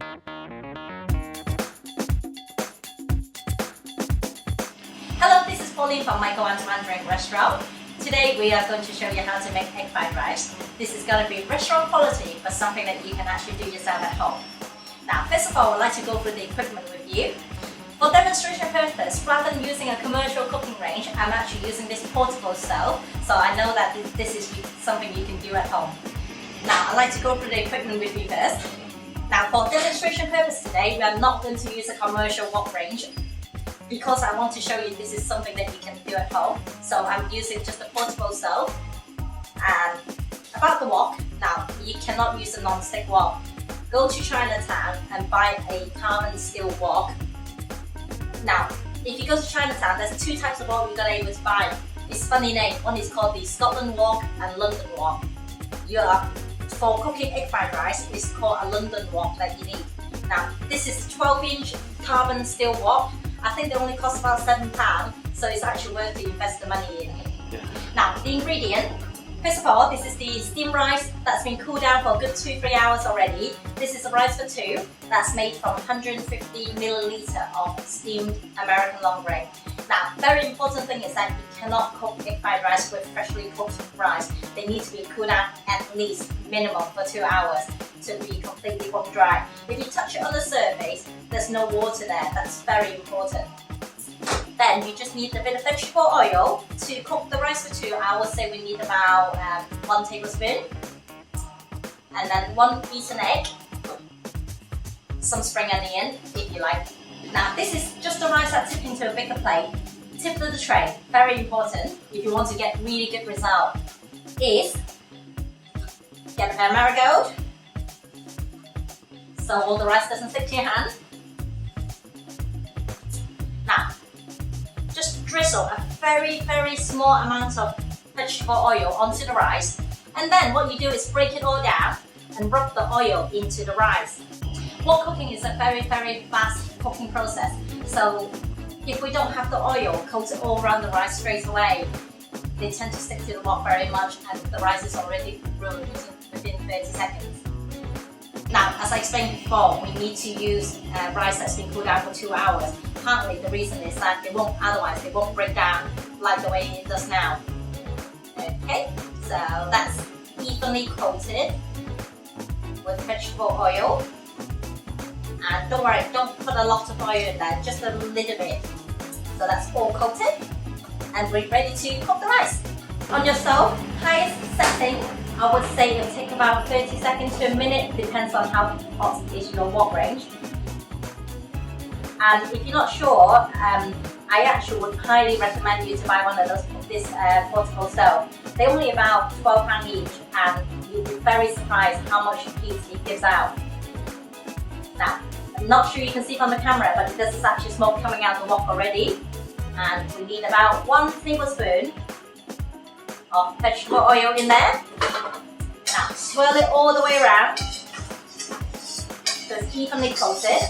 Hello, this is Pauline from Mandarin restaurant. Today we are going to show you how to make egg fried rice. This is going to be restaurant quality, but something that you can actually do yourself at home. Now, first of all, I'd like to go through the equipment with you. For demonstration purpose, rather than using a commercial cooking range, I'm actually using this portable stove, so I know that this is something you can do at home. Now, I'd like to go through the equipment with you first. Now, for demonstration purpose today, we are not going to use a commercial wok range because I want to show you this is something that you can do at home. So I'm using just a portable stove. And about the wok, now you cannot use a non-stick wok. Go to Chinatown and buy a carbon steel wok. Now, if you go to Chinatown, there's two types of wok you're gonna be able to buy. It's a funny name. One is called the Scotland wok and London wok. For cooking egg fried rice, it's called a London wok that you need. Now, this is a 12-inch carbon steel wok. I think they only cost about £7, so it's actually worth to invest the money in. Yeah. Now, the ingredient. First of all, this is the steamed rice that's been cooled down for a good 2-3 hours already. This is a rice for two that's made from 150 milliliter of steamed American long grain. Now, very important thing is that you cannot cook egg fried rice with freshly cooked rice. They need to be cooled down at least minimum for 2 hours to be completely bone dry. If you touch it on the surface, there's no water there. That's very important. Then you just need a bit of vegetable oil to cook the rice for two. I would say we need about 1 tablespoon. And then 1 beaten egg. Some spring onion, if you like. Now this is just the rice that tipped into a bigger plate. Tip of the tray, very important if you want to get really good result, is get a bit of marigold. So all the rice doesn't stick to your hand. Now, just drizzle a very, very small amount of vegetable oil onto the rice, and then what you do is break it all down and rub the oil into the rice. Wok cooking is a very, very fast cooking process, so if we don't have the oil, coat it all around the rice straight away, they tend to stick to the wok very much and the rice is already ruined within 30 seconds. Now, as I explained before, we need to use rice that's been cooled down for 2 hours. Partly the reason is that otherwise they won't break down like the way it does now. Okay, so that's evenly coated with vegetable oil. And don't worry, don't put a lot of oil in there, just a little bit. So that's all coated and we're ready to cook the rice. On your stove, highest setting, I would say it'll take about 30 seconds to a minute, depends on how hot is your wok range. And if you're not sure, I actually would highly recommend you to buy one of this portable stove. They're only about £12 each and you'll be very surprised how much heat it gives out. Now, I'm not sure you can see from the camera, but there's actually smoke coming out of the wok already. And we need about 1 tablespoon of vegetable oil in there. Now, swirl it all the way around so it's evenly coated.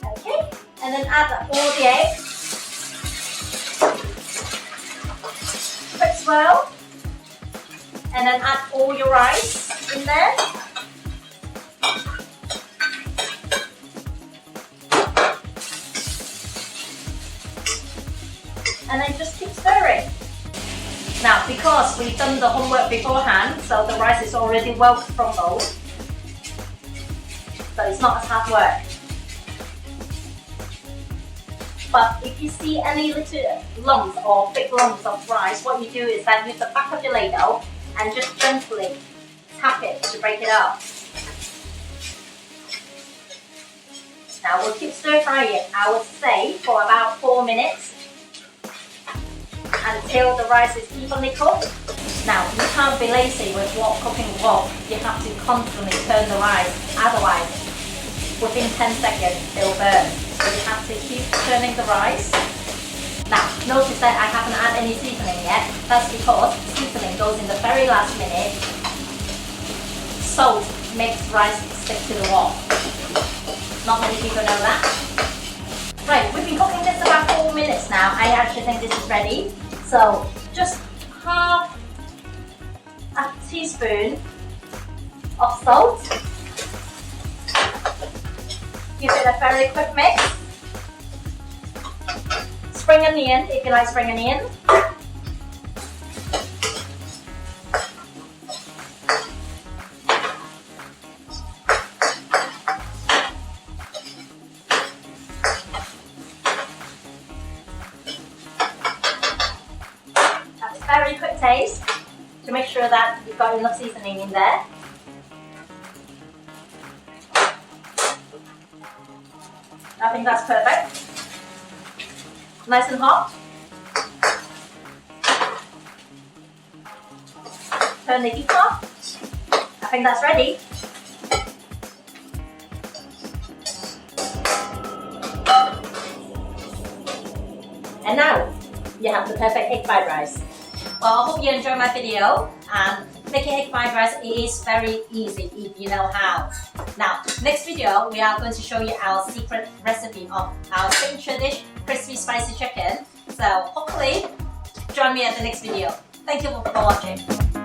Okay, and then add all the eggs. Quick swirl. And then add all your rice in there. And then just keep stirring. Now, because we've done the homework beforehand, so the rice is already well from both, so it's not as hard work. But if you see any little lumps or big lumps of rice, what you do is that use the back of your ladle and just gently tap it to break it up. Now we'll keep stir frying it, I would say, for about 4 minutes until the rice is evenly cooked. Now you can't be lazy with cooking wok, you have to constantly turn the rice, otherwise within 10 seconds it will burn. So you have to keep turning the rice. Now, notice that I haven't added any seasoning yet. That's because seasoning goes in the very last minute. Salt makes rice stick to the wok. Not many people know that. Right, we've been cooking this about 4 minutes now. I actually think this is ready. So just half a teaspoon of salt. Give it a very quick mix. Spring onion, if you like spring onion. Very quick taste to make sure that you've got enough seasoning in there. I think that's perfect. Nice and hot. Turn the heat off. I think that's ready. And now you have the perfect egg fried rice. Well, I hope you enjoyed my video, and making egg fried rice is very easy if you know how. Now, next video we are going to show you our secret recipe of our signature dish, crispy spicy chicken. So hopefully join me at the next video. Thank you for watching.